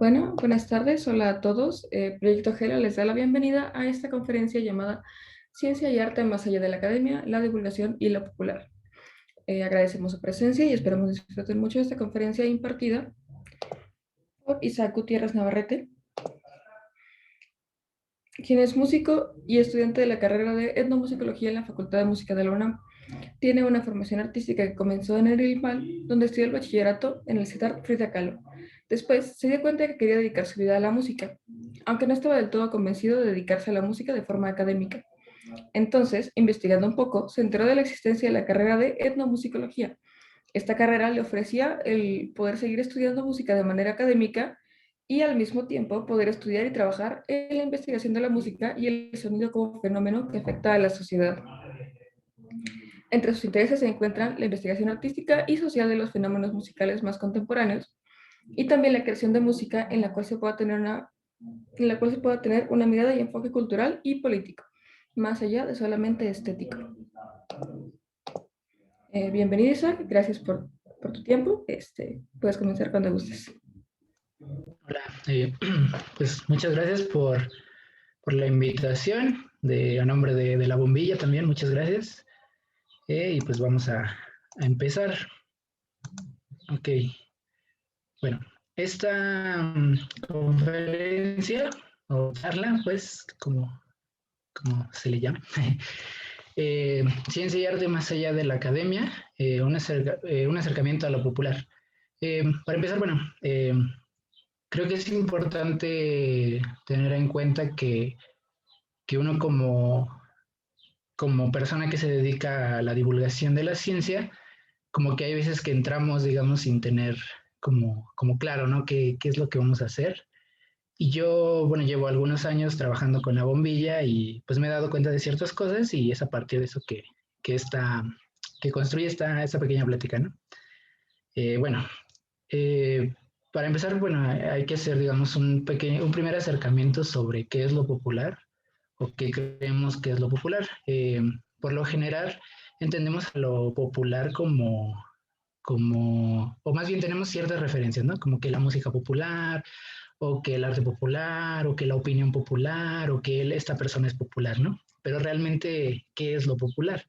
Bueno, buenas tardes, hola a todos. Proyecto Gela les da la bienvenida a esta conferencia llamada Ciencia y Arte más allá de la academia, la divulgación y lo popular. Agradecemos su presencia y esperamos disfruten mucho de esta conferencia impartida por Isaac Gutiérrez Navarrete, quien es músico y estudiante de la carrera de etnomusicología en la Facultad de Música de la UNAM. Tiene una formación artística que comenzó en el ILMAL, donde estudió el bachillerato en el CETAR Frida Kahlo. Después se dio cuenta que quería dedicar su vida a la música, aunque no estaba del todo convencido de dedicarse a la música de forma académica. Entonces, investigando un poco, se enteró de la existencia de la carrera de etnomusicología. Esta carrera le ofrecía el poder seguir estudiando música de manera académica y al mismo tiempo poder estudiar y trabajar en la investigación de la música y el sonido como fenómeno que afecta a la sociedad. Entre sus intereses se encuentran la investigación artística y social de los fenómenos musicales más contemporáneos y también la creación de música en la cual se pueda tener una mirada y enfoque cultural y político, más allá de solamente estético. Bienvenido, Isaac, gracias por tu tiempo. Puedes comenzar cuando gustes. Hola, pues muchas gracias por la invitación, a nombre de La Bombilla también, muchas gracias. Y pues vamos a empezar. Ok, bueno, esta conferencia o charla, pues como se le llama, Ciencia y Arte más allá de la academia, un acercamiento a lo popular. Para empezar, bueno, creo que es importante tener en cuenta que uno como persona que se dedica a la divulgación de la ciencia, como que hay veces que entramos, digamos, sin tener como claro, ¿no? ¿Qué es lo que vamos a hacer? Y yo, bueno, llevo algunos años trabajando con la bombilla y pues me he dado cuenta de ciertas cosas y es a partir de eso que, esta, que construye esta pequeña plática, ¿no? Bueno, eh, para empezar, bueno, hay que hacer, digamos, un primer acercamiento sobre qué es lo popular o qué creemos que es lo popular. Por lo general, entendemos a lo popular o más bien tenemos ciertas referencias, ¿no? Como que la música popular, o que el arte popular, o que la opinión popular, o que esta persona es popular, ¿no? Pero realmente, ¿qué es lo popular?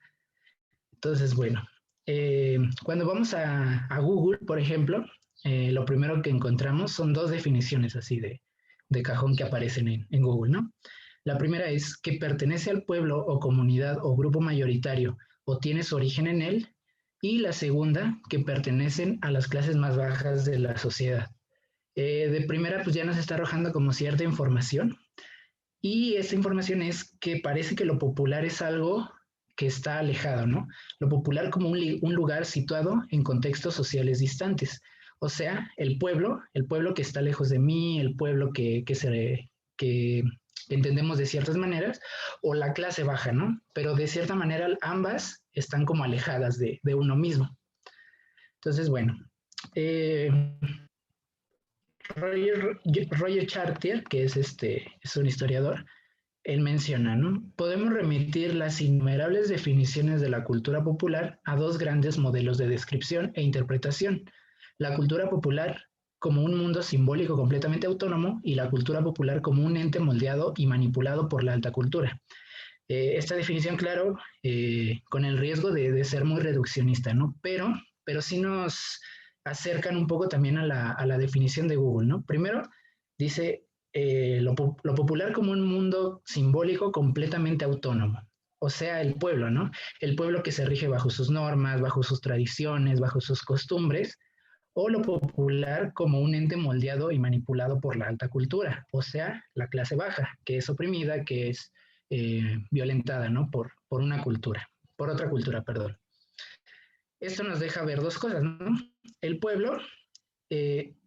Entonces, bueno, cuando vamos a Google, por ejemplo, lo primero que encontramos son dos definiciones así de cajón que aparecen en Google, ¿no? La primera es que pertenece al pueblo o comunidad o grupo mayoritario o tiene su origen en él. Y la segunda, que pertenecen a las clases más bajas de la sociedad. De primera, pues ya nos está arrojando como cierta información. Y esta información es que parece que lo popular es algo que está alejado, ¿no? Lo popular como un lugar situado en contextos sociales distantes. O sea, el pueblo que está lejos de mí, el pueblo que entendemos de ciertas maneras, o la clase baja, ¿no? Pero de cierta manera ambas están como alejadas de uno mismo. Entonces, bueno, eh, Roger Chartier, que es un historiador, él menciona, ¿no? Podemos remitir las innumerables definiciones de la cultura popular a dos grandes modelos de descripción e interpretación. La cultura popular como un mundo simbólico completamente autónomo y la cultura popular como un ente moldeado y manipulado por la alta cultura. Esta definición, claro, con el riesgo de ser muy reduccionista, ¿no? Pero sí nos acercan un poco también a la definición de Google, ¿no? Primero, dice lo popular como un mundo simbólico completamente autónomo. O sea, el pueblo, ¿no? El pueblo que se rige bajo sus normas, bajo sus tradiciones, bajo sus costumbres, o lo popular como un ente moldeado y manipulado por la alta cultura, o sea, la clase baja, que es oprimida, que es violentada, ¿no? Por una cultura, por otra cultura, perdón. Esto nos deja ver dos cosas, ¿no? El pueblo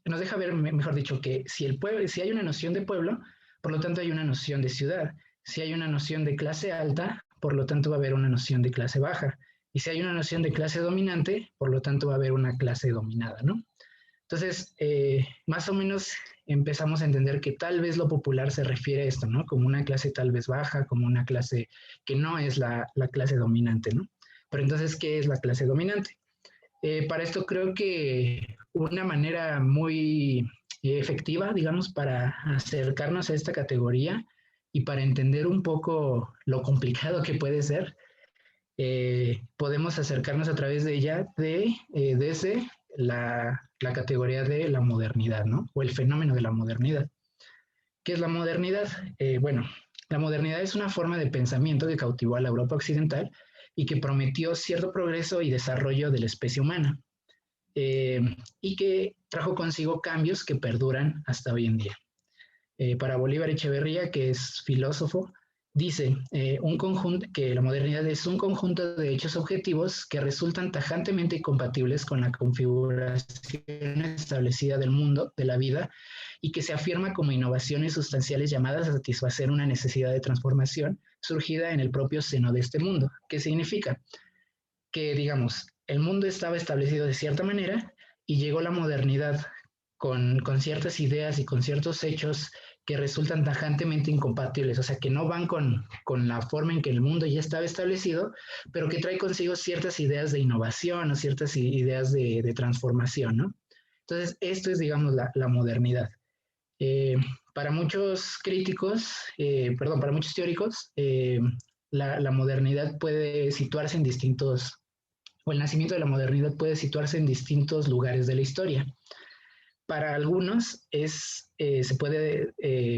nos deja ver, mejor dicho, que si hay una noción de pueblo, por lo tanto hay una noción de ciudad. Si hay una noción de clase alta, por lo tanto va a haber una noción de clase baja. Y si hay una noción de clase dominante, por lo tanto va a haber una clase dominada, ¿no? Entonces, más o menos empezamos a entender que tal vez lo popular se refiere a esto, ¿no? Como una clase tal vez baja, como una clase que no es la clase dominante, ¿no? Pero entonces, ¿qué es la clase dominante? Para esto creo que una manera muy efectiva, digamos, para acercarnos a esta categoría y para entender un poco lo complicado que puede ser, podemos acercarnos a través de ella desde la categoría de la modernidad, ¿no? O el fenómeno de la modernidad. ¿Qué es la modernidad? Bueno, la modernidad es una forma de pensamiento que cautivó a la Europa occidental y que prometió cierto progreso y desarrollo de la especie humana, eh, y que trajo consigo cambios que perduran hasta hoy en día. Para Bolívar Echeverría, que es filósofo, dice que la modernidad es un conjunto de hechos objetivos que resultan tajantemente incompatibles con la configuración establecida del mundo, de la vida, y que se afirma como innovaciones sustanciales llamadas a satisfacer una necesidad de transformación surgida en el propio seno de este mundo. ¿Qué significa? Que, digamos, el mundo estaba establecido de cierta manera y llegó la modernidad con ciertas ideas y con ciertos hechos que resultan tajantemente incompatibles, o sea, que no van con la forma en que el mundo ya estaba establecido, pero que trae consigo ciertas ideas de innovación o ciertas ideas de transformación, ¿no? Entonces, esto es, digamos, la modernidad. Eh, para muchos críticos, para muchos teóricos, la modernidad puede situarse en distintos, o el nacimiento de la modernidad puede situarse en distintos lugares de la historia. Para algunos se puede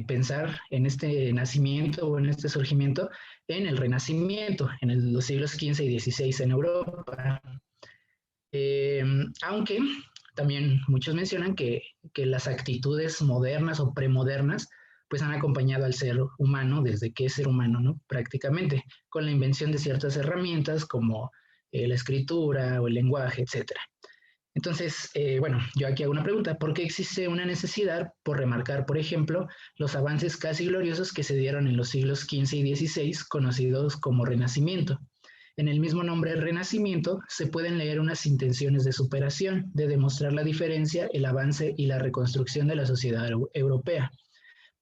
pensar en este nacimiento o en este surgimiento en el Renacimiento, en los siglos XV y XVI en Europa. Aunque también muchos mencionan que las actitudes modernas o premodernas pues han acompañado al ser humano desde que es ser humano, ¿no? Prácticamente, con la invención de ciertas herramientas como la escritura o el lenguaje, etcétera. Entonces, bueno, yo aquí hago una pregunta. ¿Por qué existe una necesidad por remarcar, por ejemplo, los avances casi gloriosos que se dieron en los siglos XV y XVI, conocidos como Renacimiento? En el mismo nombre Renacimiento se pueden leer unas intenciones de superación, de demostrar la diferencia, el avance y la reconstrucción de la sociedad europea.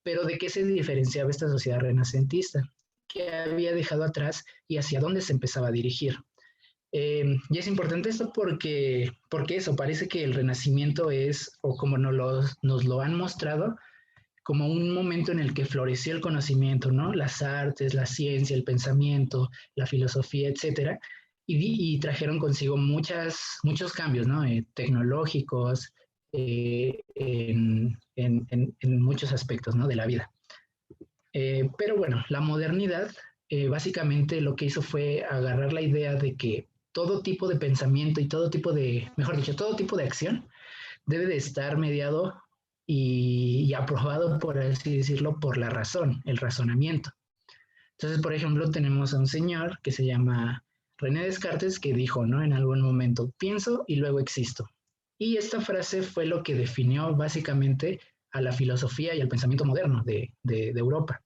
Pero ¿de qué se diferenciaba esta sociedad renacentista? ¿Qué había dejado atrás y hacia dónde se empezaba a dirigir? Y es importante esto porque eso, parece que el Renacimiento es, o como nos lo han mostrado, como un momento en el que floreció el conocimiento, ¿no? Las artes, la ciencia, el pensamiento, la filosofía, etcétera, y trajeron consigo muchos cambios, ¿no? Tecnológicos, en muchos aspectos, ¿no? De la vida. Pero bueno, la modernidad básicamente lo que hizo fue agarrar la idea de que todo tipo de pensamiento y todo tipo de, mejor dicho, todo tipo de acción debe de estar mediado y aprobado, por así decirlo, por la razón, el razonamiento. Entonces, por ejemplo, tenemos a un señor que se llama René Descartes que dijo, ¿no? En algún momento, pienso y luego existo. Y esta frase fue lo que definió básicamente a la filosofía y al pensamiento moderno de Europa.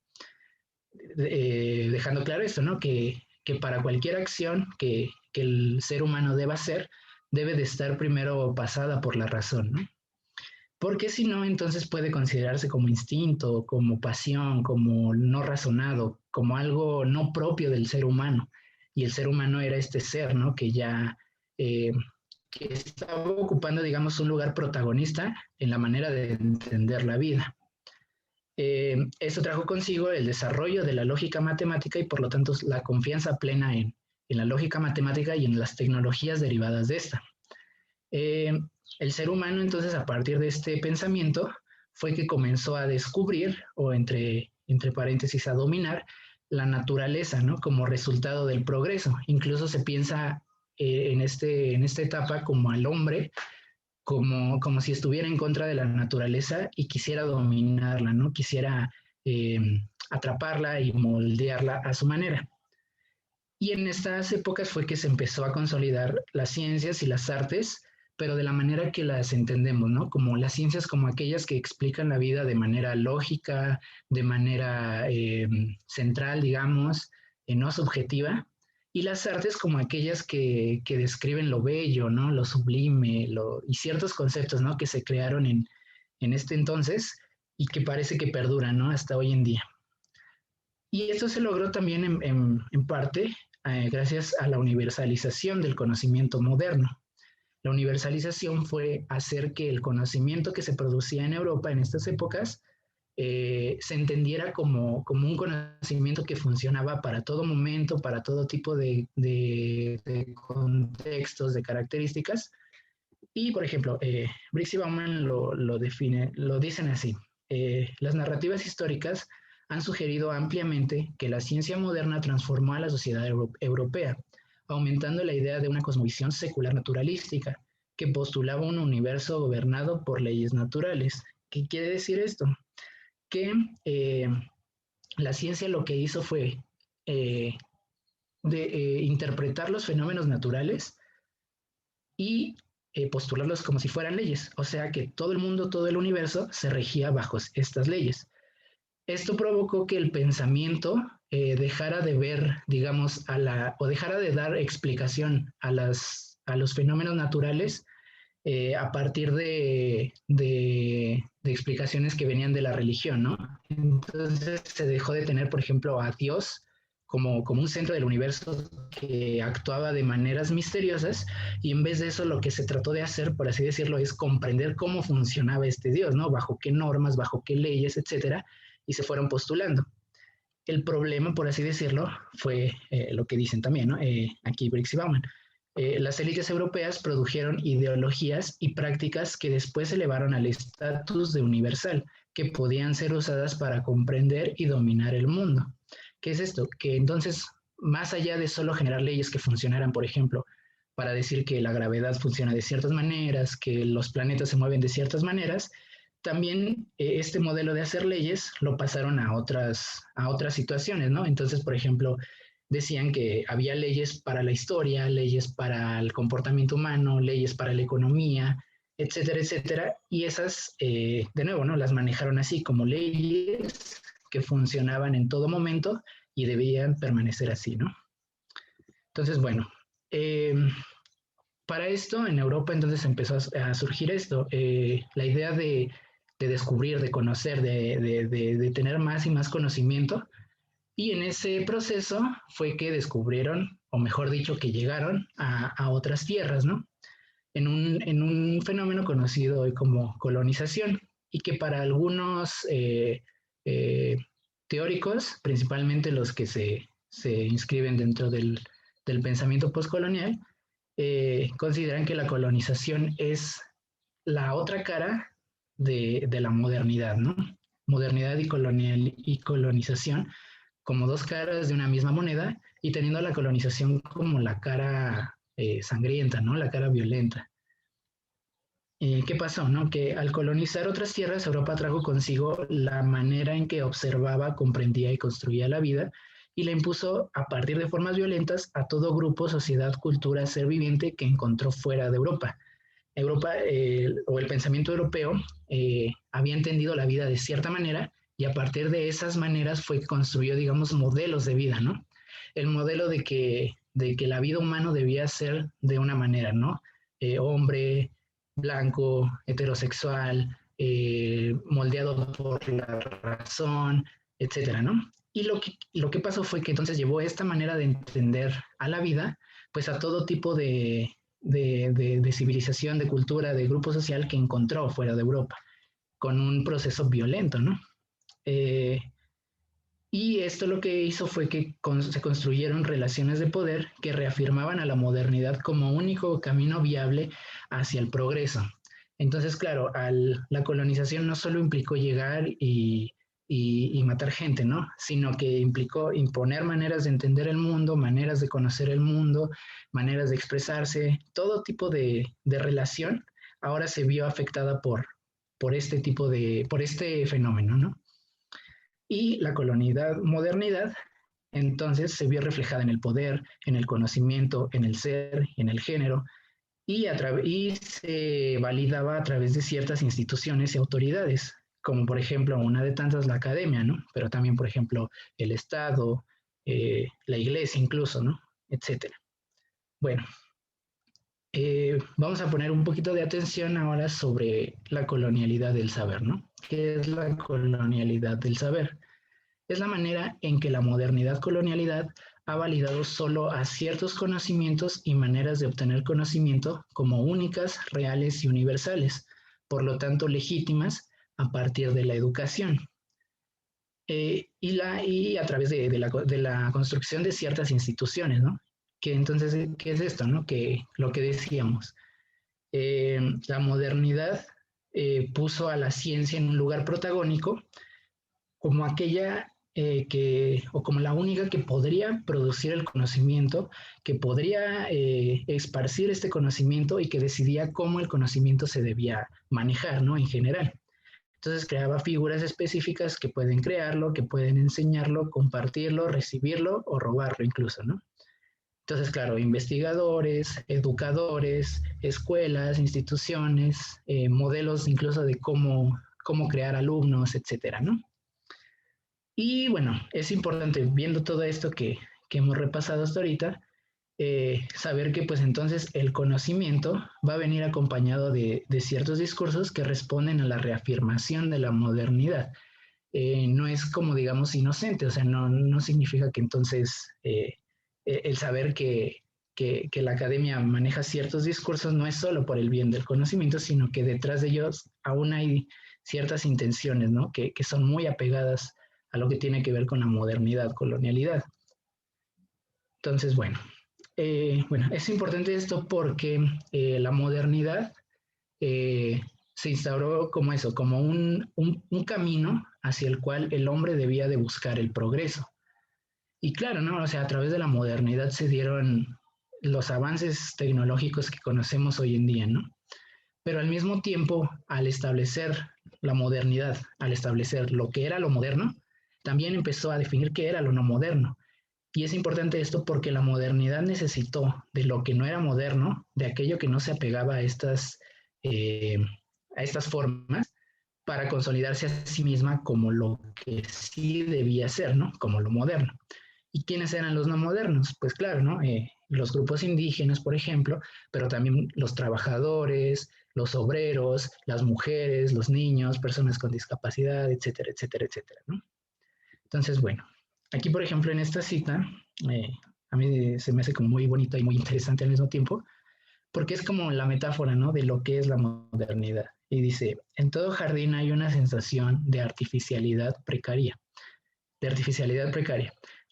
Dejando claro esto, ¿no? Que para cualquier acción que el ser humano deba hacer, debe de estar primero pasada por la razón, ¿no? Porque si no, entonces puede considerarse como instinto, como pasión, como no razonado, como algo no propio del ser humano. Y el ser humano era este ser, ¿no? Que ya eh, que estaba ocupando, digamos, un lugar protagonista en la manera de entender la vida. Eso trajo consigo el desarrollo de la lógica matemática y por lo tanto la confianza plena en la lógica matemática y en las tecnologías derivadas de esta. El ser humano entonces a partir de este pensamiento fue que comenzó a descubrir o entre paréntesis a dominar la naturaleza, ¿no? Como resultado del progreso. Incluso se piensa en esta etapa como al hombre como si estuviera en contra de la naturaleza y quisiera dominarla, ¿no? Quisiera eh, atraparla y moldearla a su manera. Y en estas épocas fue que se empezó a consolidar las ciencias y las artes, pero de la manera que las entendemos, ¿no? Como las ciencias como aquellas que explican la vida de manera lógica, de manera central, digamos, no subjetiva, y las artes como aquellas que describen lo bello, ¿no? Lo sublime, y ciertos conceptos, ¿no? Que se crearon en este entonces y que parece que perduran, ¿no? Hasta hoy en día. Y esto se logró también en parte gracias a la universalización del conocimiento moderno. La universalización fue hacer que el conocimiento que se producía en Europa en estas épocas se entendiera como un conocimiento que funcionaba para todo momento, para todo tipo de contextos, de características. Y, por ejemplo, Briggs y Bauman lo dicen así. Las narrativas históricas han sugerido ampliamente que la ciencia moderna transformó a la sociedad europea, aumentando la idea de una cosmovisión secular naturalística, que postulaba un universo gobernado por leyes naturales. ¿Qué quiere decir esto? Que la ciencia lo que hizo fue eh, interpretar los fenómenos naturales y postularlos como si fueran leyes, o sea que todo el mundo, todo el universo se regía bajo estas leyes. Esto provocó que el pensamiento dejara de ver, digamos, o dejara de dar explicación a los fenómenos naturales a partir de explicaciones que venían de la religión, ¿no? Entonces se dejó de tener, por ejemplo, a Dios como un centro del universo que actuaba de maneras misteriosas, y en vez de eso lo que se trató de hacer, por así decirlo, es comprender cómo funcionaba este Dios, ¿no? Bajo qué normas, bajo qué leyes, etcétera, y se fueron postulando. El problema, por así decirlo, fue lo que dicen también, ¿no? Aquí Briggs y Bauman. Las élites europeas produjeron ideologías y prácticas que después elevaron al estatus de universal, que podían ser usadas para comprender y dominar el mundo. ¿Qué es esto? Que entonces, más allá de solo generar leyes que funcionaran, por ejemplo, para decir que la gravedad funciona de ciertas maneras, que los planetas se mueven de ciertas maneras, también este modelo de hacer leyes lo pasaron a otras situaciones, ¿no? Entonces, por ejemplo, decían que había leyes para la historia, leyes para el comportamiento humano, leyes para la economía, etcétera, etcétera, y esas, de nuevo, ¿no? Las manejaron así como leyes que funcionaban en todo momento y debían permanecer así, ¿no? Entonces, bueno, para esto en Europa entonces empezó a surgir esto, la idea de descubrir, de conocer, de tener más y más conocimiento. Y en ese proceso fue que descubrieron, o mejor dicho, que llegaron a otras tierras, ¿no? En un fenómeno conocido hoy como colonización, y que para algunos eh, teóricos, principalmente los que se inscriben dentro del pensamiento postcolonial, consideran que la colonización es la otra cara de la modernidad, ¿no? Modernidad y colonización como dos caras de una misma moneda, y teniendo la colonización como la cara sangrienta, ¿no? La cara violenta. ¿Y qué pasó? ¿No? Que al colonizar otras tierras, Europa trajo consigo la manera en que observaba, comprendía y construía la vida, y la impuso a partir de formas violentas a todo grupo, sociedad, cultura, ser viviente que encontró fuera de Europa. Europa o el pensamiento europeo había entendido la vida de cierta manera, y a partir de esas maneras fue que construyó, digamos, modelos de vida, ¿no? El modelo de que la vida humana debía ser de una manera, ¿no? Hombre, blanco, heterosexual, moldeado por la razón, etcétera, ¿no? Y lo que pasó fue que entonces llevó esta manera de entender a la vida, pues a todo tipo de civilización, de cultura, de grupo social que encontró fuera de Europa, con un proceso violento, ¿no? Eh, y esto lo que hizo fue que se construyeron relaciones de poder que reafirmaban a la modernidad como único camino viable hacia el progreso. Entonces, claro, la colonización no solo implicó llegar y matar gente, ¿no? Sino que implicó imponer maneras de entender el mundo, maneras de conocer el mundo, maneras de expresarse, todo tipo de relación ahora se vio afectada por por este fenómeno, ¿no? Y la modernidad entonces se vio reflejada en el poder, en el conocimiento, en el ser, en el género, y se validaba a través de ciertas instituciones y autoridades, como por ejemplo una de tantas la academia, ¿no? Pero también, por ejemplo, el Estado, la iglesia incluso, ¿no? Etcétera. Bueno, vamos a poner un poquito de atención ahora sobre la colonialidad del saber, ¿no? ¿Qué es la colonialidad del saber? Es la manera en que la modernidad colonialidad ha validado solo a ciertos conocimientos y maneras de obtener conocimiento como únicas, reales y universales, por lo tanto legítimas a partir de la educación. Y a través de la construcción de ciertas instituciones, ¿no? Que entonces, ¿qué es esto, no? Que lo que decíamos, la modernidad puso a la ciencia en un lugar protagónico como aquella o como la única que podría producir el conocimiento, que podría esparcir este conocimiento y que decidía cómo el conocimiento se debía manejar, ¿no? En general. Entonces creaba figuras específicas que pueden crearlo, que pueden enseñarlo, compartirlo, recibirlo o robarlo incluso, ¿no? Entonces, claro, investigadores, educadores, escuelas, instituciones, modelos incluso de cómo crear alumnos, etcétera, ¿no? Y bueno, es importante, viendo todo esto que hemos repasado hasta ahorita, saber que pues entonces el conocimiento va a venir acompañado de ciertos discursos que responden a la reafirmación de la modernidad. No es como digamos inocente, o sea, no significa que entonces el saber que la academia maneja ciertos discursos no es solo por el bien del conocimiento, sino que detrás de ellos aún hay ciertas intenciones, ¿no? Que son muy apegadas a lo que tiene que ver con la modernidad, colonialidad. Entonces, bueno, es importante esto porque la modernidad se instauró como eso, como un camino hacia el cual el hombre debía de buscar el progreso. Y claro, ¿no? O sea, a través de la modernidad se dieron los avances tecnológicos que conocemos hoy en día, ¿no? Pero al mismo tiempo, al establecer la modernidad, al establecer lo que era lo moderno, también empezó a definir qué era lo no moderno. Y es importante esto porque la modernidad necesitó de lo que no era moderno, de aquello que no se apegaba eh, a estas formas, para consolidarse a sí misma como lo que sí debía ser, ¿no? Como lo moderno. ¿Y quiénes eran los no modernos? Pues claro, ¿no? Los grupos indígenas, por ejemplo, pero también los trabajadores, los obreros, las mujeres, los niños, personas con discapacidad, etcétera, etcétera, etcétera, ¿no? Entonces, bueno, aquí, por ejemplo, en esta cita, eh, a mí se me hace como muy bonita y muy interesante al mismo tiempo, porque es como la metáfora, ¿no? De lo que es la modernidad. Y dice, en todo jardín hay una sensación de artificialidad precaria.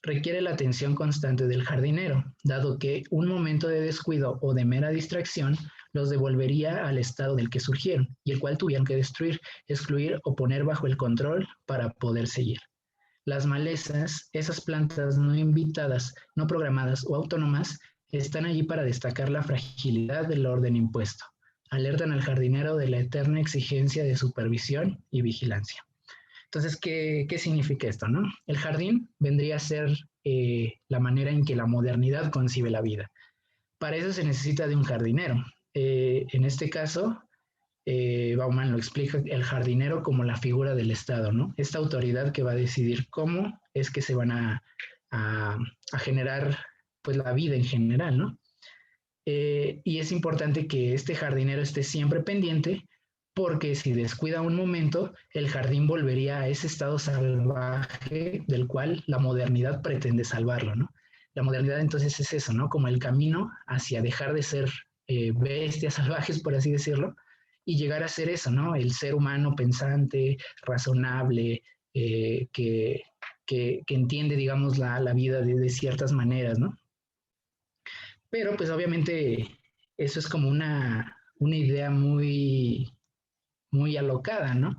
Requiere la atención constante del jardinero, dado que un momento de descuido o de mera distracción los devolvería al estado del que surgieron y el cual tuvieron que destruir, excluir o poner bajo el control para poder seguir. Las malezas, esas plantas no invitadas, no programadas o autónomas, están allí para destacar la fragilidad del orden impuesto. Alertan al jardinero de la eterna exigencia de supervisión y vigilancia. Entonces, ¿qué significa esto, no? El jardín vendría a ser la manera en que la modernidad concibe la vida. Para eso se necesita de un jardinero. En este caso, Bauman lo explica, el jardinero como la figura del Estado, ¿no? Esta autoridad que va a decidir cómo es que se van a generar pues la vida en general, ¿no? Y es importante que este jardinero esté siempre pendiente porque si descuida un momento, el jardín volvería a ese estado salvaje del cual la modernidad pretende salvarlo, ¿no? La modernidad entonces es eso, ¿no? Como el camino hacia dejar de ser bestias salvajes, por así decirlo, y llegar a ser eso, ¿no? El ser humano pensante, razonable, que entiende, digamos, la vida de ciertas maneras, ¿no? Pero pues obviamente eso es como una idea muy alocada, ¿no?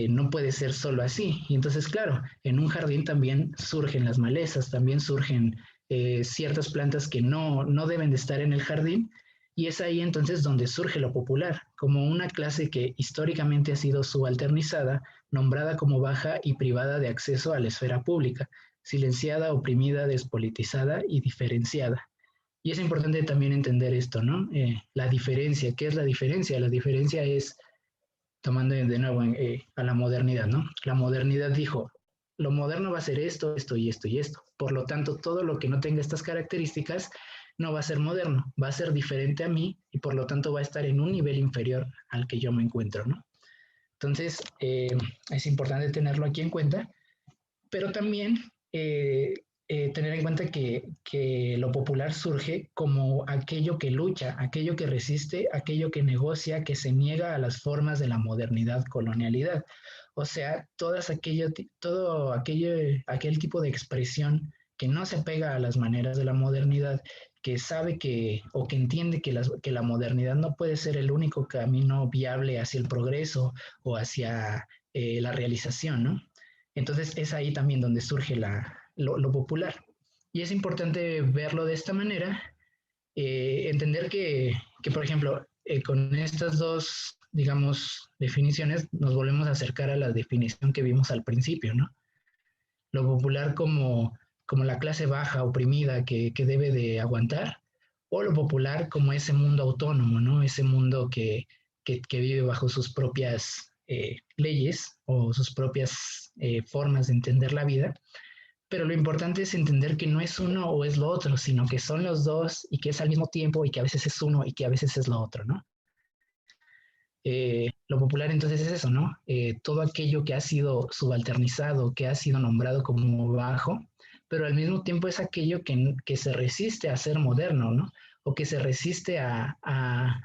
No puede ser solo así. Y entonces, claro, en un jardín también surgen las malezas, también surgen ciertas plantas que no deben de estar en el jardín. Y es ahí entonces donde surge lo popular, como una clase que históricamente ha sido subalternizada, nombrada como baja y privada de acceso a la esfera pública, silenciada, oprimida, despolitizada y diferenciada. Y es importante también entender esto, ¿no? La diferencia, ¿qué es la diferencia? La diferencia es, tomando de nuevo a la modernidad, ¿no? La modernidad dijo, lo moderno va a ser esto, esto y esto y esto. Por lo tanto, todo lo que no tenga estas características no va a ser moderno, va a ser diferente a mí y por lo tanto va a estar en un nivel inferior al que yo me encuentro, ¿no? Entonces, es importante tenerlo aquí en cuenta, pero también tener en cuenta que lo popular surge como aquello que lucha, aquello que resiste, aquello que negocia, que se niega a las formas de la modernidad, colonialidad. O sea, todo aquel tipo de expresión que no se pega a las maneras de la modernidad, que sabe o que entiende que la modernidad no puede ser el único camino viable hacia el progreso o hacia la realización, ¿no? Entonces es ahí también donde surge lo popular. Y es importante verlo de esta manera, entender por ejemplo, con estas dos, digamos, definiciones, nos volvemos a acercar a la definición que vimos al principio, ¿no? Lo popular como la clase baja, oprimida, que debe de aguantar, o lo popular como ese mundo autónomo, ¿no? Ese mundo que vive bajo sus propias leyes o sus propias formas de entender la vida. Pero lo importante es entender que no es uno o es lo otro, sino que son los dos y que es al mismo tiempo y que a veces es uno y que a veces es lo otro, ¿no? Lo popular entonces es eso, ¿no? Todo aquello que ha sido subalternizado, que ha sido nombrado como bajo, pero al mismo tiempo es aquello que se resiste a ser moderno, ¿no? O que se resiste a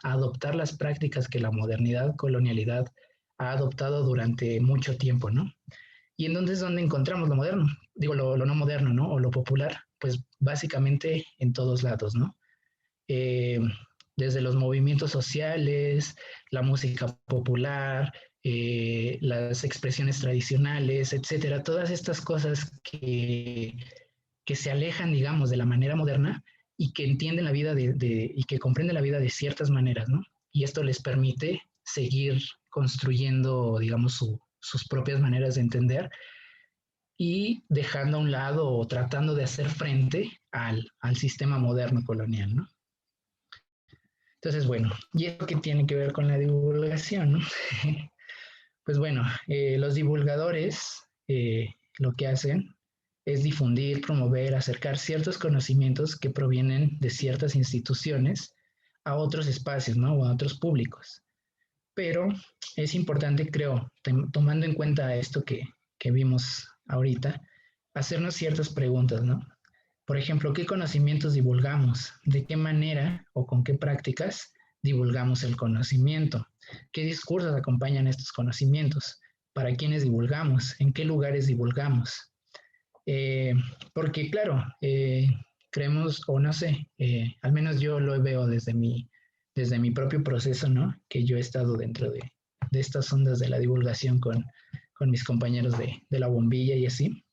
adoptar las prácticas que la modernidad, colonialidad ha adoptado durante mucho tiempo, ¿no? Y entonces, ¿dónde encontramos lo moderno? Digo, lo no moderno, ¿no? O lo popular, pues básicamente en todos lados, ¿no? Eh, Desde los movimientos sociales, la música popular, las expresiones tradicionales, etcétera, todas estas cosas que se alejan, digamos, de la manera moderna y que entienden la vida y que comprenden la vida de ciertas maneras, ¿no? Y esto les permite seguir construyendo, digamos, sus propias maneras de entender y dejando a un lado o tratando de hacer frente al sistema moderno colonial, ¿no? Entonces, bueno, ¿y esto qué tiene que ver con la divulgación, no? Pues bueno, los divulgadores lo que hacen es difundir, promover, acercar ciertos conocimientos que provienen de ciertas instituciones a otros espacios, ¿no? O a otros públicos. Pero es importante, creo, tomando en cuenta esto que vimos ahorita, hacernos ciertas preguntas, ¿no? Por ejemplo, ¿qué conocimientos divulgamos? ¿De qué manera o con qué prácticas divulgamos el conocimiento? ¿Qué discursos acompañan estos conocimientos? ¿Para quiénes divulgamos? ¿En qué lugares divulgamos? Eh, Porque, claro, creemos, o no sé, al menos yo lo veo desde mi propio proceso, ¿no? Que yo he estado dentro de estas ondas de la divulgación con mis compañeros de la bombilla y así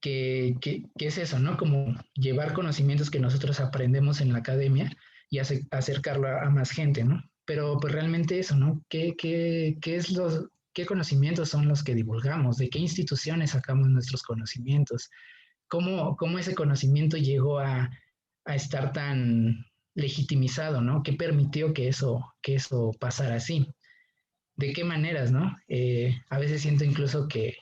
que es eso, ¿no? Como llevar conocimientos que nosotros aprendemos en la academia y acercarlo a más gente, ¿no? Pero pues realmente eso, ¿no? ¿Qué conocimientos son los que divulgamos? ¿De qué instituciones sacamos nuestros conocimientos? ¿Cómo ese conocimiento llegó a estar tan legitimizado, ¿no? ¿Qué permitió que eso pasara así? ¿De qué maneras, no? A veces siento incluso que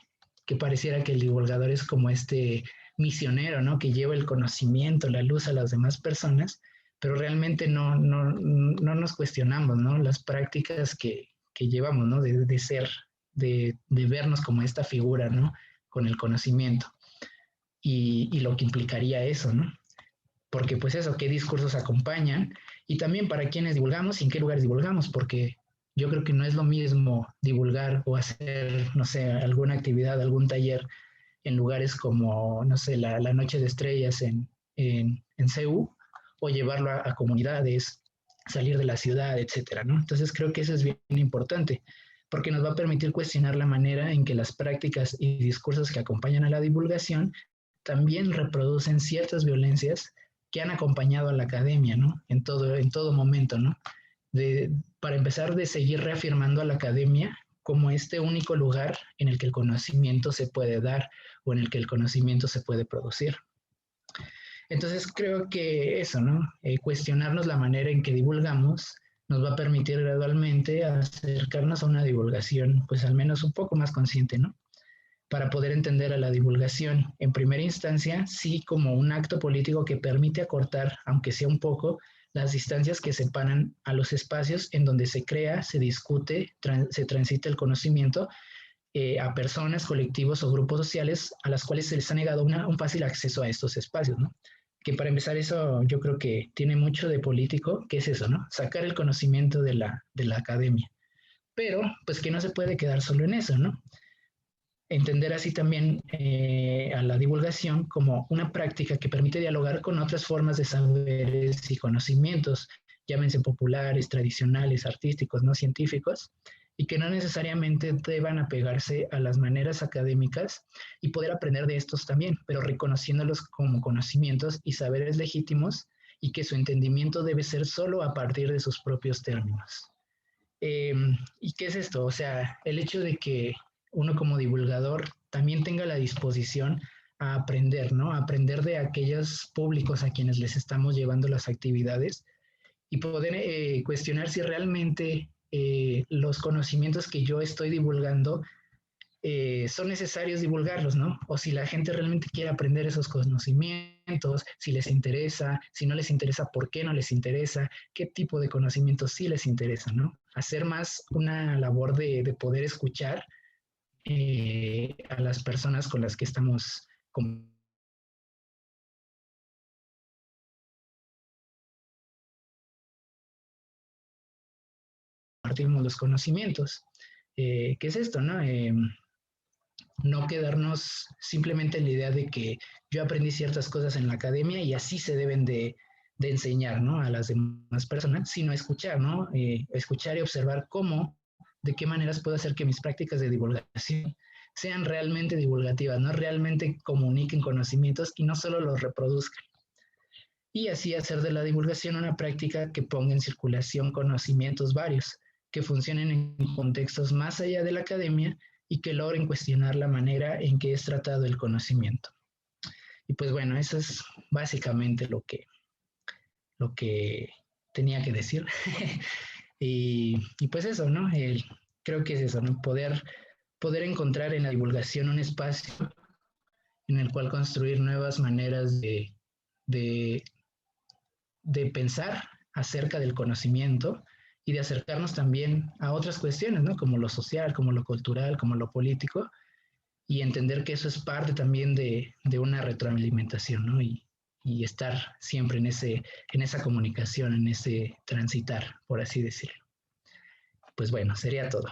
pareciera que el divulgador es como este misionero, ¿no? Que lleva el conocimiento, la luz a las demás personas, pero realmente no nos cuestionamos, ¿no? Las prácticas que llevamos, ¿no? De ser, de vernos como esta figura, ¿no? Con el conocimiento y lo que implicaría eso, ¿no? Porque pues eso, qué discursos acompañan y también para quiénes divulgamos y en qué lugares divulgamos, porque yo creo que no es lo mismo divulgar o hacer, no sé, alguna actividad, algún taller en lugares como, no sé, la Noche de Estrellas en CEU o llevarlo a comunidades, salir de la ciudad, etcétera, ¿no? Entonces creo que eso es bien importante porque nos va a permitir cuestionar la manera en que las prácticas y discursos que acompañan a la divulgación también reproducen ciertas violencias que han acompañado a la academia, ¿no? En todo momento, ¿no? Para empezar, de seguir reafirmando a la academia como este único lugar en el que el conocimiento se puede dar o en el que el conocimiento se puede producir. Entonces creo que eso, ¿no? Cuestionarnos la manera en que divulgamos nos va a permitir gradualmente acercarnos a una divulgación, pues al menos un poco más consciente, ¿no? Para poder entender a la divulgación en primera instancia, sí como un acto político que permite acortar, aunque sea un poco, las distancias que separan a los espacios en donde se crea, se discute, se transita el conocimiento a personas, colectivos o grupos sociales a las cuales se les ha negado un fácil acceso a estos espacios, ¿no? Que para empezar eso yo creo que tiene mucho de político, que es eso, ¿no? Sacar el conocimiento de la academia. Pero pues que no se puede quedar solo en eso, ¿no? Entender así también a la divulgación como una práctica que permite dialogar con otras formas de saberes y conocimientos, llámense populares, tradicionales, artísticos, no científicos, y que no necesariamente deban apegarse a las maneras académicas y poder aprender de estos también, pero reconociéndolos como conocimientos y saberes legítimos y que su entendimiento debe ser solo a partir de sus propios términos. Eh, ¿Y qué es esto? O sea, el hecho de que uno como divulgador también tenga la disposición a aprender, ¿no? A aprender de aquellos públicos a quienes les estamos llevando las actividades y poder cuestionar si realmente los conocimientos que yo estoy divulgando son necesarios divulgarlos, ¿no? O si la gente realmente quiere aprender esos conocimientos, si les interesa, si no les interesa, por qué no les interesa, qué tipo de conocimientos sí les interesa, ¿no? Hacer más una labor de poder escuchar a las personas con las que estamos compartimos los conocimientos. ¿Qué es esto, no? No quedarnos simplemente en la idea de que yo aprendí ciertas cosas en la academia y así se deben de enseñar, ¿no? A las demás personas, sino escuchar, ¿no? Escuchar y observar cómo, de qué maneras puedo hacer que mis prácticas de divulgación sean realmente divulgativas, ¿no? Realmente comuniquen conocimientos y no solo los reproduzcan. Y así hacer de la divulgación una práctica que ponga en circulación conocimientos varios, que funcionen en contextos más allá de la academia y que logren cuestionar la manera en que es tratado el conocimiento. Y pues bueno, eso es básicamente lo que tenía que decir. Y pues eso, ¿no? Creo que es eso, ¿no? Poder encontrar en la divulgación un espacio en el cual construir nuevas maneras de, de pensar acerca del conocimiento y de acercarnos también a otras cuestiones, ¿no? Como lo social, como lo cultural, como lo político, y entender que eso es parte también de una retroalimentación, ¿no? Y estar siempre en esa comunicación, en ese transitar, por así decirlo. Pues bueno, sería todo.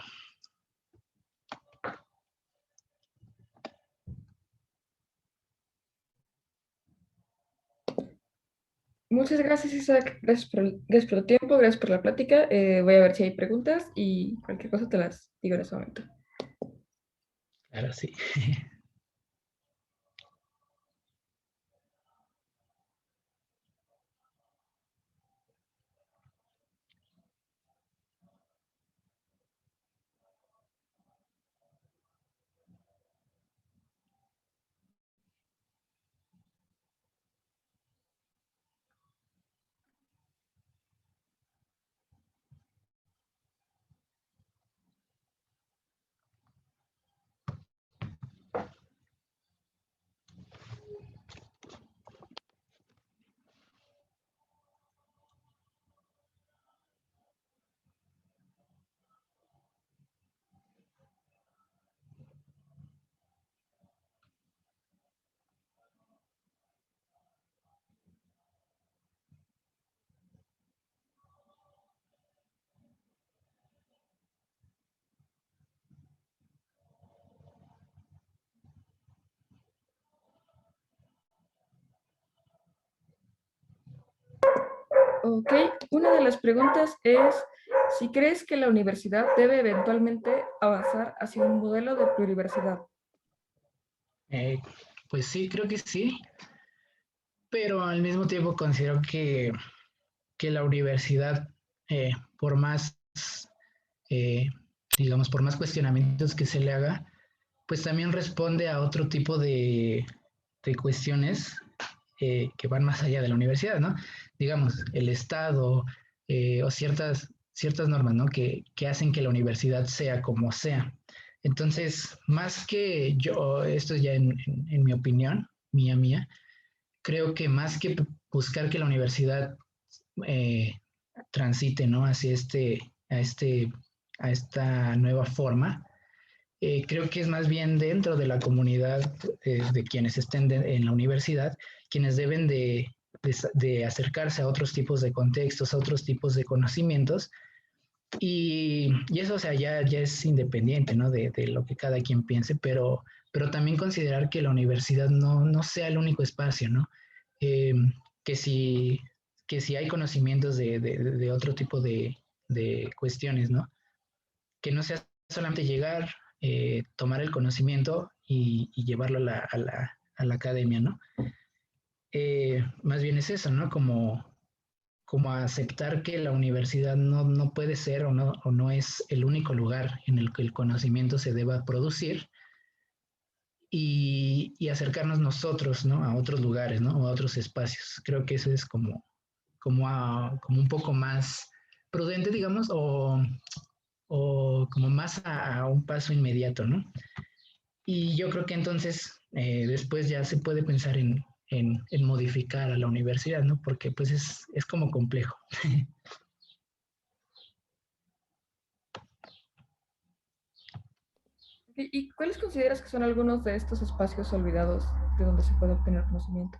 Muchas gracias, Isaac. Gracias por tu tiempo, gracias por la plática. Voy a ver si hay preguntas y cualquier cosa te las digo en ese momento. Claro, sí. Ok, una de las preguntas es si crees que la universidad debe eventualmente avanzar hacia un modelo de pluriversidad. Eh, pues sí, creo que sí, pero al mismo tiempo considero que la universidad, por más, eh, digamos, por más cuestionamientos que se le haga, pues también responde a otro tipo de cuestiones que van más allá de la universidad, ¿no? Digamos, el Estado o ciertas normas, ¿no? Que hacen que la universidad sea como sea. Entonces, más que yo, esto es ya en mi opinión, mía, creo que más que buscar que la universidad eh, transite, ¿no? Hacia a esta nueva forma, creo que es más bien dentro de la comunidad de quienes estén en la universidad, quienes deben de acercarse a otros tipos de contextos, a otros tipos de conocimientos, y eso, o sea, ya es independiente, ¿no? De lo que cada quien piense, pero también considerar que la universidad no sea el único espacio, ¿no? Eh, que, si, que si hay conocimientos de otro tipo de cuestiones, ¿no? Que no sea solamente llegar, tomar el conocimiento y llevarlo a la academia, ¿no? Más bien es eso, ¿no? Como aceptar que la universidad no puede ser o no es el único lugar en el que el conocimiento se deba producir y acercarnos nosotros, ¿no? A otros lugares, ¿no? O a otros espacios. Creo que eso es como un poco más prudente, digamos, o como más a un paso inmediato, ¿no? Y yo creo que entonces después ya se puede pensar en modificar a la universidad, ¿no? Porque pues es como complejo. ¿Y cuáles consideras que son algunos de estos espacios olvidados de donde se puede obtener conocimiento?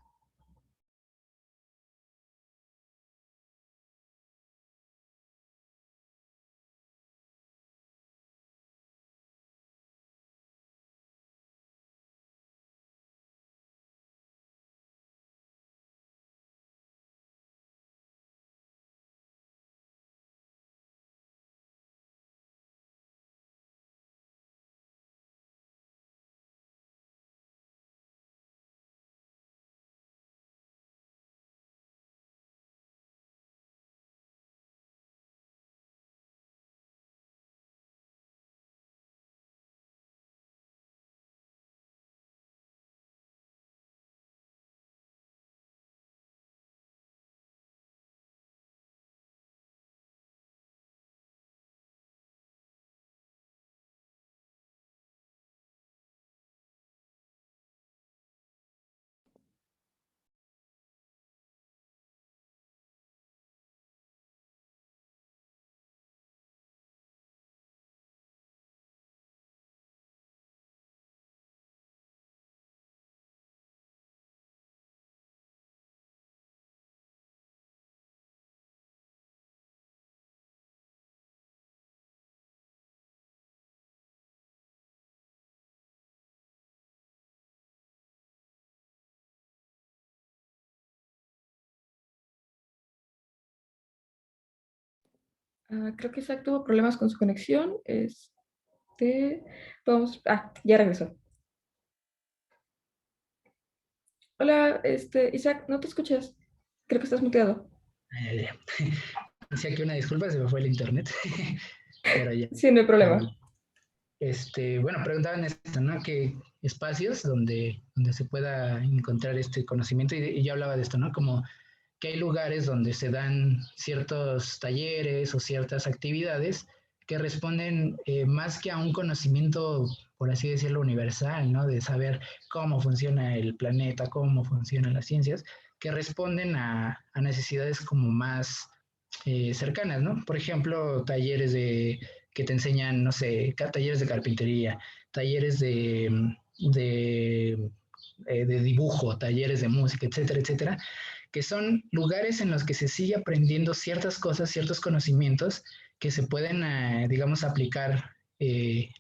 Creo que Isaac tuvo problemas con su conexión. Vamos, ya regresó. Hola, Isaac, no te escuchas. Creo que estás muteado. Eh, Hacía que una disculpa, se me fue el internet, pero ya. Sí, no hay problema. Bueno, preguntaban esto, ¿no? ¿Qué espacios donde se pueda encontrar este conocimiento? Y yo hablaba de esto, ¿no? Como que hay lugares donde se dan ciertos talleres o ciertas actividades que responden más que a un conocimiento, por así decirlo, universal, ¿no? De saber cómo funciona el planeta, cómo funcionan las ciencias, que responden a necesidades como más cercanas, ¿no? Por ejemplo, talleres que te enseñan, no sé, talleres de carpintería, talleres de dibujo, talleres de música, etcétera, etcétera, que son lugares en los que se sigue aprendiendo ciertas cosas, ciertos conocimientos que se pueden, digamos, aplicar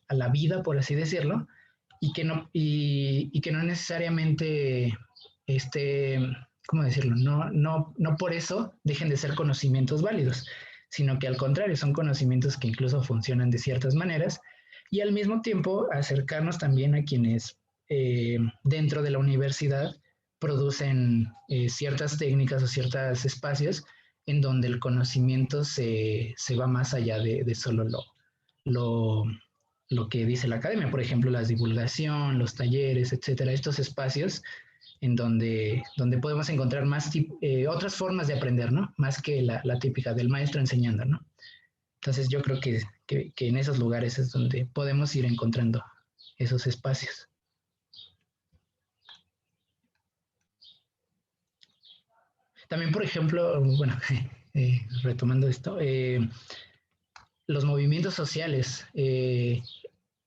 a la vida, por así decirlo, y que no necesariamente, este, ¿cómo decirlo? No por eso dejen de ser conocimientos válidos, sino que al contrario, son conocimientos que incluso funcionan de ciertas maneras y al mismo tiempo acercarnos también a quienes dentro de la universidad producen ciertas técnicas o ciertos espacios en donde el conocimiento se va más allá de solo lo, lo que dice la academia, por ejemplo, la divulgación, los talleres, etcétera, estos espacios en donde podemos encontrar otras formas de aprender, ¿no? Más que la típica del maestro enseñando, ¿no? Entonces yo creo que en esos lugares es donde podemos ir encontrando esos espacios. También, por ejemplo, bueno, retomando esto, los movimientos sociales.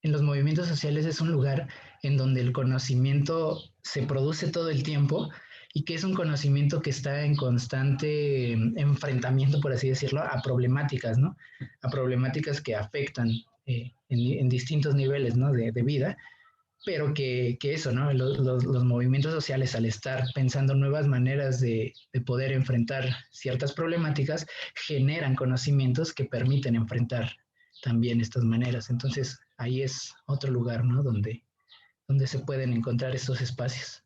en los movimientos sociales es un lugar en donde el conocimiento se produce todo el tiempo y que es un conocimiento que está en constante enfrentamiento, por así decirlo, a problemáticas, ¿no? A problemáticas que afectan en distintos niveles, ¿no? De vida, pero que eso, ¿no? Los movimientos sociales, al estar pensando nuevas maneras de poder enfrentar ciertas problemáticas, generan conocimientos que permiten enfrentar también estas maneras. Entonces, ahí es otro lugar, ¿no? Donde se pueden encontrar estos espacios.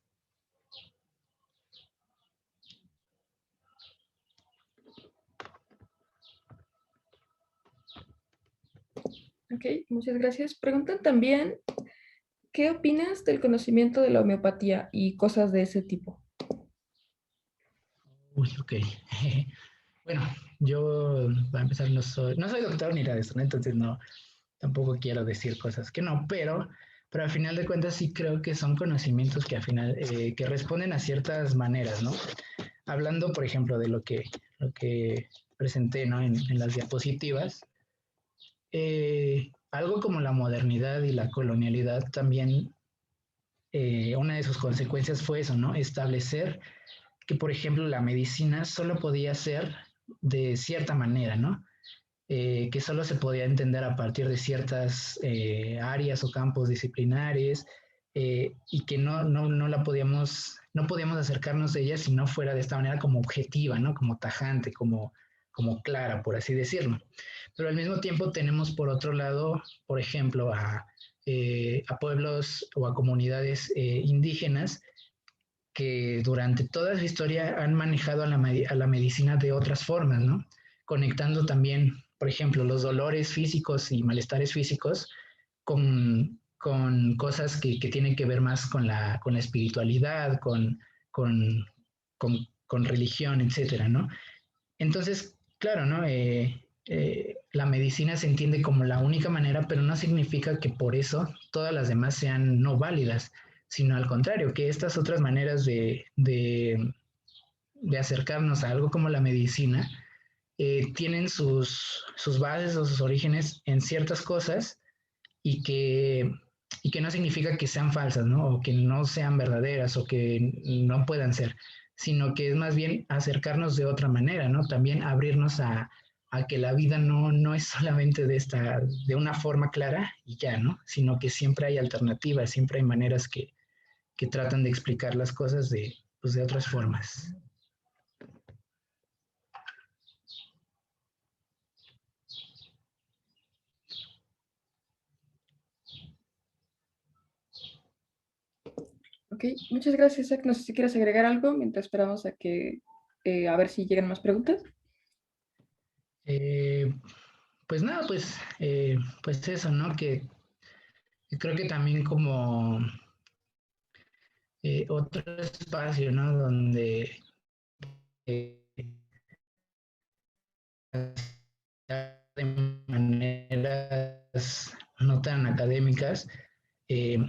Ok, muchas gracias. Preguntan también, ¿qué opinas del conocimiento de la homeopatía y cosas de ese tipo? Uy, ok. Bueno, yo, para empezar, no soy doctor ni nada de eso, ¿no? Entonces no, tampoco quiero decir cosas que no, pero al final de cuentas sí creo que son conocimientos que al final, que responden a ciertas maneras, ¿no? Hablando, por ejemplo, de lo que presenté, ¿no? En las diapositivas, algo como la modernidad y la colonialidad también, una de sus consecuencias fue eso, ¿no? Establecer que, por ejemplo, la medicina solo podía ser de cierta manera, ¿no? Que solo se podía entender a partir de ciertas áreas o campos disciplinares, y que no podíamos acercarnos a ella si no fuera de esta manera como objetiva, ¿no? Como tajante, como clara, por así decirlo. Pero al mismo tiempo tenemos por otro lado, por ejemplo, a pueblos o a comunidades indígenas que durante toda su historia han manejado a la medicina de otras formas, ¿no? Conectando también, por ejemplo, los dolores físicos y malestares físicos con cosas que tienen que ver más con la espiritualidad, con religión, etcétera, ¿no? Entonces, claro, ¿no? La medicina se entiende como la única manera, pero no significa que por eso todas las demás sean no válidas, sino al contrario, que estas otras maneras de acercarnos a algo como la medicina tienen sus bases o sus orígenes en ciertas cosas y que no significa que sean falsas, ¿no? O que no sean verdaderas o que no puedan ser, sino que es más bien acercarnos de otra manera, ¿no? También abrirnos a que la vida no es solamente de una forma clara y ya, ¿no? Sino que siempre hay alternativas, siempre hay maneras que tratan de explicar las cosas pues de otras formas. Ok, muchas gracias, Zach. No sé si quieres agregar algo mientras esperamos a ver si llegan más preguntas. Eh, pues nada, pues eso, ¿no? Que creo que también como otro espacio, ¿no? Donde eh, de maneras no tan académicas, eh,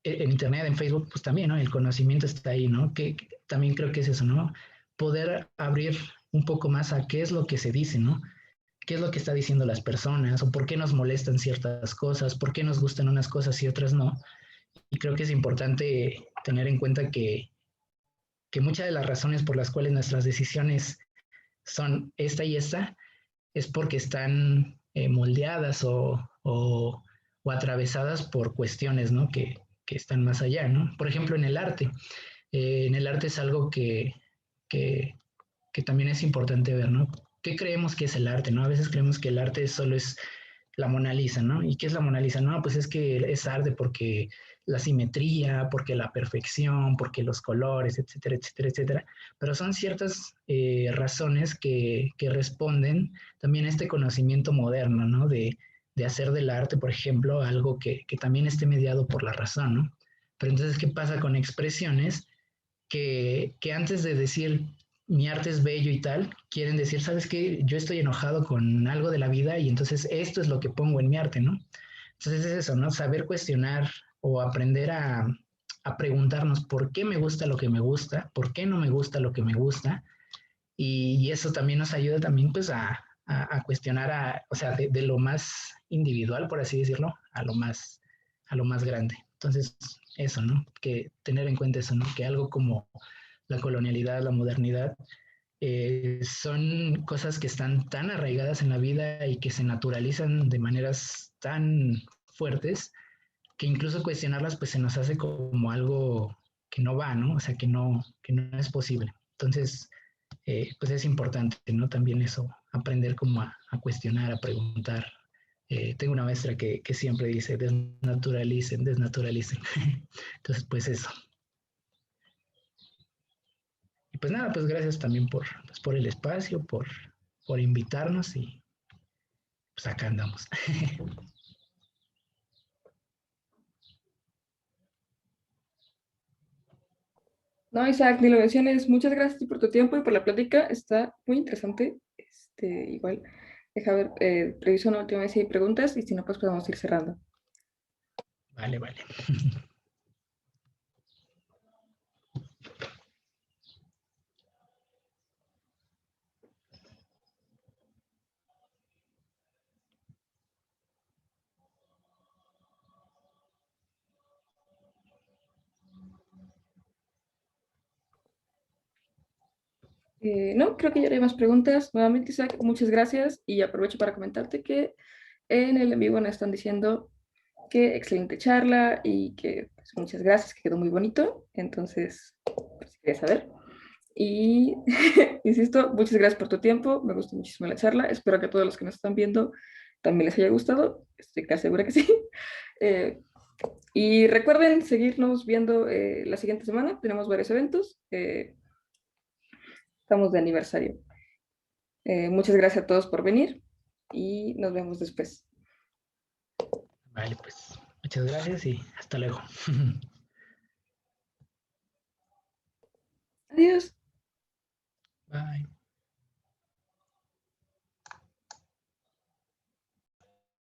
en Internet, en Facebook, pues también, ¿no? El conocimiento está ahí, ¿no? Que también creo que es eso, ¿no? Poder abrir un poco más a qué es lo que se dice, ¿no? ¿Qué es lo que está diciendo las personas? ¿O por qué nos molestan ciertas cosas? ¿Por qué nos gustan unas cosas y otras no? Y creo que es importante tener en cuenta que muchas de las razones por las cuales nuestras decisiones son esta y esta es porque están moldeadas o atravesadas por cuestiones, ¿no? Que están más allá, ¿no? Por ejemplo, en el arte es algo que, que también es importante ver, ¿no? ¿Qué creemos que es el arte, no? A veces creemos que el arte solo es la Mona Lisa, ¿no? ¿Y qué es la Mona Lisa? No, pues es que es arte porque la simetría, porque la perfección, porque los colores, etcétera, etcétera, etcétera. Pero son ciertas razones que responden también a este conocimiento moderno, ¿no? De hacer del arte, por ejemplo, algo que también esté mediado por la razón, ¿no? Pero entonces, ¿qué pasa con expresiones que antes de decir mi arte es bello y tal, quieren decir, ¿sabes qué? Yo estoy enojado con algo de la vida y entonces esto es lo que pongo en mi arte, ¿no? Entonces es eso, ¿no? Saber cuestionar o aprender a preguntarnos por qué me gusta lo que me gusta, por qué no me gusta lo que me gusta, y eso también nos ayuda también pues a cuestionar, o sea, de lo más individual, por así decirlo, a lo más grande. Entonces, eso, ¿no? Que tener en cuenta eso, ¿no? Que algo como la colonialidad, la modernidad, son cosas que están tan arraigadas en la vida y que se naturalizan de maneras tan fuertes que incluso cuestionarlas pues se nos hace como algo que no va, ¿no? O sea, que no es posible. Entonces, pues es importante, ¿no? También eso, aprender como a cuestionar, a preguntar. Tengo una maestra que siempre dice, desnaturalicen, desnaturalicen. Entonces, pues eso. Y pues nada, pues gracias también pues por el espacio, por invitarnos y pues acá andamos. No, Isaac, ni lo menciones. Muchas gracias por tu tiempo y por la plática. Está muy interesante. Igual, deja ver, reviso una última vez si hay preguntas y si no, pues podemos ir cerrando. Vale, vale. No, creo que ya no hay más preguntas. Nuevamente, Isaac, muchas gracias y aprovecho para comentarte que en el en vivo nos están diciendo que excelente charla y que pues, muchas gracias, que quedó muy bonito. Entonces, pues, si quieres saber. Y insisto, muchas gracias por tu tiempo. Me gustó muchísimo la charla. Espero que a todos los que nos están viendo también les haya gustado. Estoy casi segura que sí. Eh, y recuerden seguirnos viendo la siguiente semana. Tenemos varios eventos. Estamos de aniversario. Muchas gracias a todos por venir y nos vemos después. Vale, pues muchas gracias y hasta luego. Adiós. Bye.